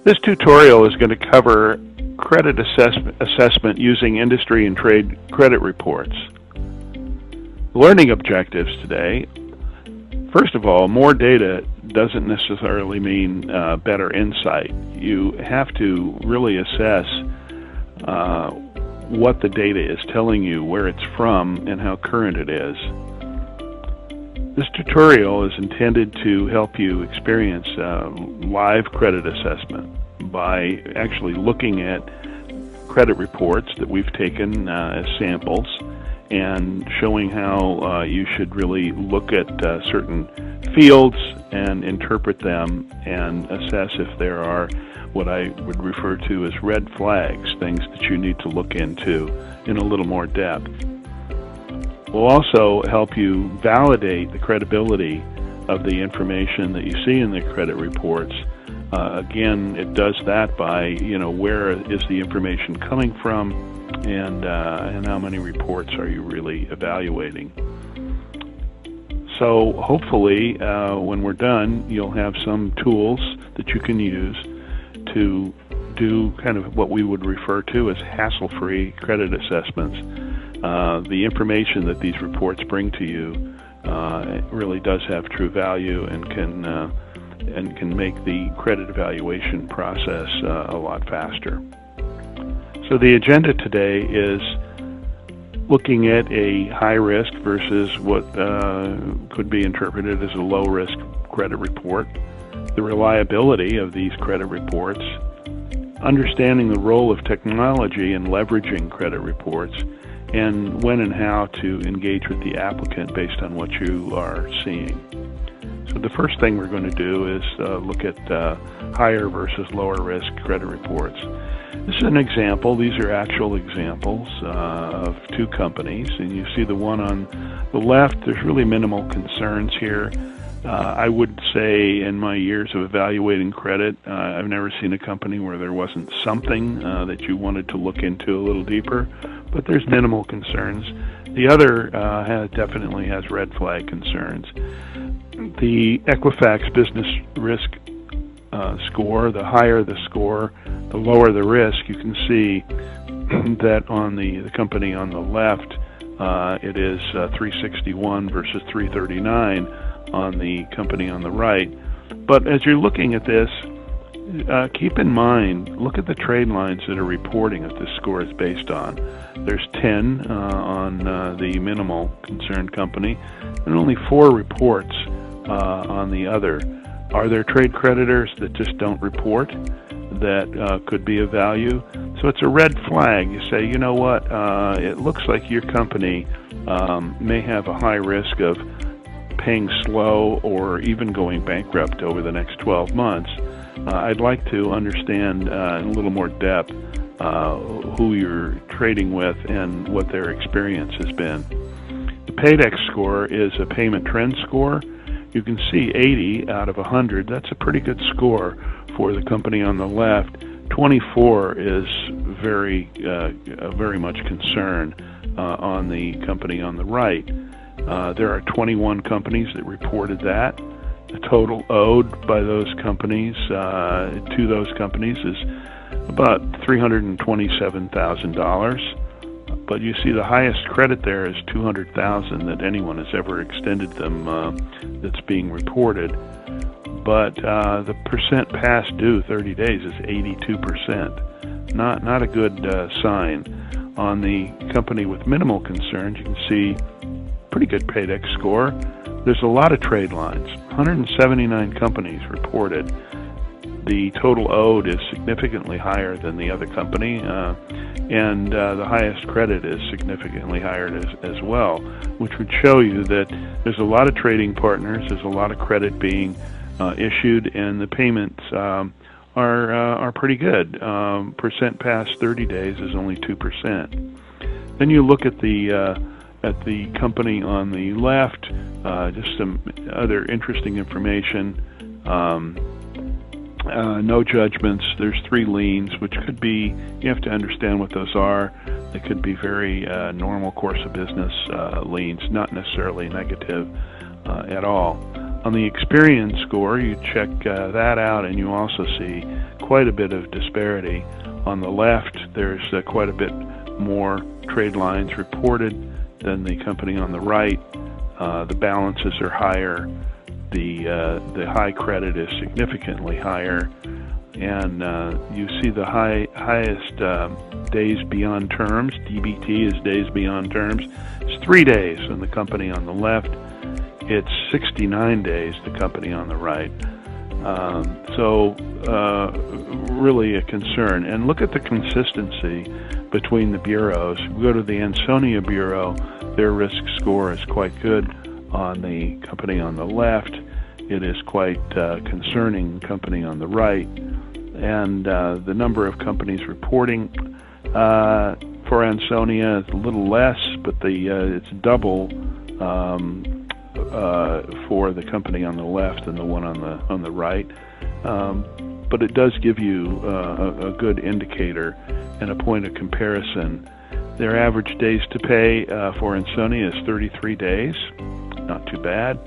This tutorial is going to cover credit assessment using industry and trade credit reports. Learning objectives today. First of all, more data doesn't necessarily mean better insight. You have to really assess what the data is telling you, where it's from, and how current it is. This tutorial is intended to help you experience live credit assessment by actually looking at credit reports that we've taken as samples and showing how you should really look at certain fields and interpret them and assess if there are what I would refer to as red flags, things that you need to look into in a little more depth. We'll also help you validate the credibility of the information that you see in the credit reports. Again, it does that by, where is the information coming from, and how many reports are you really evaluating. So hopefully, when we're done, you'll have some tools that you can use to do kind of what we would refer to as hassle-free credit assessments. The information that these reports bring to you really does have true value and can make the credit evaluation process a lot faster. So the agenda today is looking at a high risk versus what could be interpreted as a low risk credit report, the reliability of these credit reports, understanding the role of technology in leveraging credit reports, and when and how to engage with the applicant based on what you are seeing. So the first thing we're going to do is look at higher versus lower risk credit reports. This is an example. These are actual examples of two companies, and you see the one on the left, there's really minimal concerns here. I would say in my years of evaluating credit, I've never seen a company where there wasn't something that you wanted to look into a little deeper, but there's minimal concerns. The other definitely has red flag concerns. The Equifax business risk score, the higher the score, the lower the risk. You can see that on the company on the left, it is 361 versus 339 on the company on the right. But as you're looking at this, keep in mind, look at the trade lines that are reporting that this score is based on. There's 10 on the minimal concerned company, and only 4 reports on the other. Are there trade creditors that just don't report that could be of value? So it's a red flag. You say, you know what, it looks like your company may have a high risk of paying slow or even going bankrupt over the next 12 months. I'd like to understand in a little more depth who you're trading with and what their experience has been. The Paydex score is a payment trend score. You can see 80 out of 100. That's a pretty good score for the company on the left. 24 is very much concern on the company on the right. There are 21 companies that reported that. The total owed by those companies to those companies is about $327,000. But you see the highest credit there is $200,000 that anyone has ever extended them that's being reported. But the percent past due 30 days is 82%. Not a good sign. On the company with minimal concerns, you can see pretty good Paydex score. There's a lot of trade lines. 179 companies reported. The total owed is significantly higher than the other company, and the highest credit is significantly higher as well, which would show you that there's a lot of trading partners, there's a lot of credit being issued, and the payments are pretty good. Percent past 30 days is only 2%. Then you look at the company on the left, just some other interesting information. No judgments. There's 3 liens, which could be, you have to understand what those are. They could be very normal course of business liens, not necessarily negative at all. On the experience score, you check that out, and you also see quite a bit of disparity. On the left, there's quite a bit more trade lines reported than the company on the right. The balances are higher. The high credit is significantly higher, and you see the highest days beyond terms. DBT is days beyond terms. It's 3 days on the company on the left. It's 69 days, the company on the right. So really a concern. And look at the consistency between the bureaus. We go to the Ansonia Bureau, their risk score is quite good on the company on the left. It is quite concerning company on the right. And the number of companies reporting for Ansonia is a little less, but it's double for the company on the left and the one on the right. But it does give you a good indicator and a point of comparison. Their average days to pay for Ansonia is 33 days, not too bad.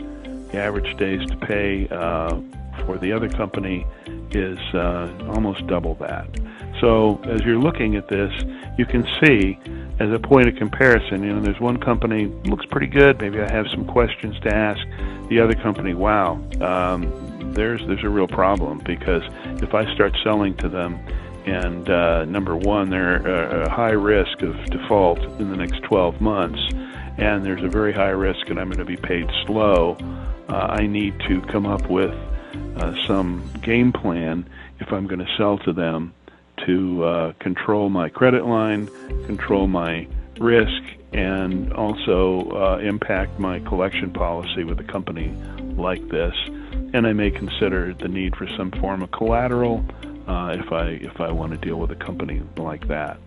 The average days to pay for the other company is almost double that. So as you're looking at this, you can see as a point of comparison, there's one company looks pretty good, maybe I have some questions to ask. The other company, wow, there's a real problem, because if I start selling to them and number one, they're a high risk of default in the next 12 months, and there's a very high risk and I'm going to be paid slow, I need to come up with some game plan if I'm going to sell to them to control my credit line, control my risk, and also impact my collection policy with a company like this. And I may consider the need for some form of collateral if I want to deal with a company like that.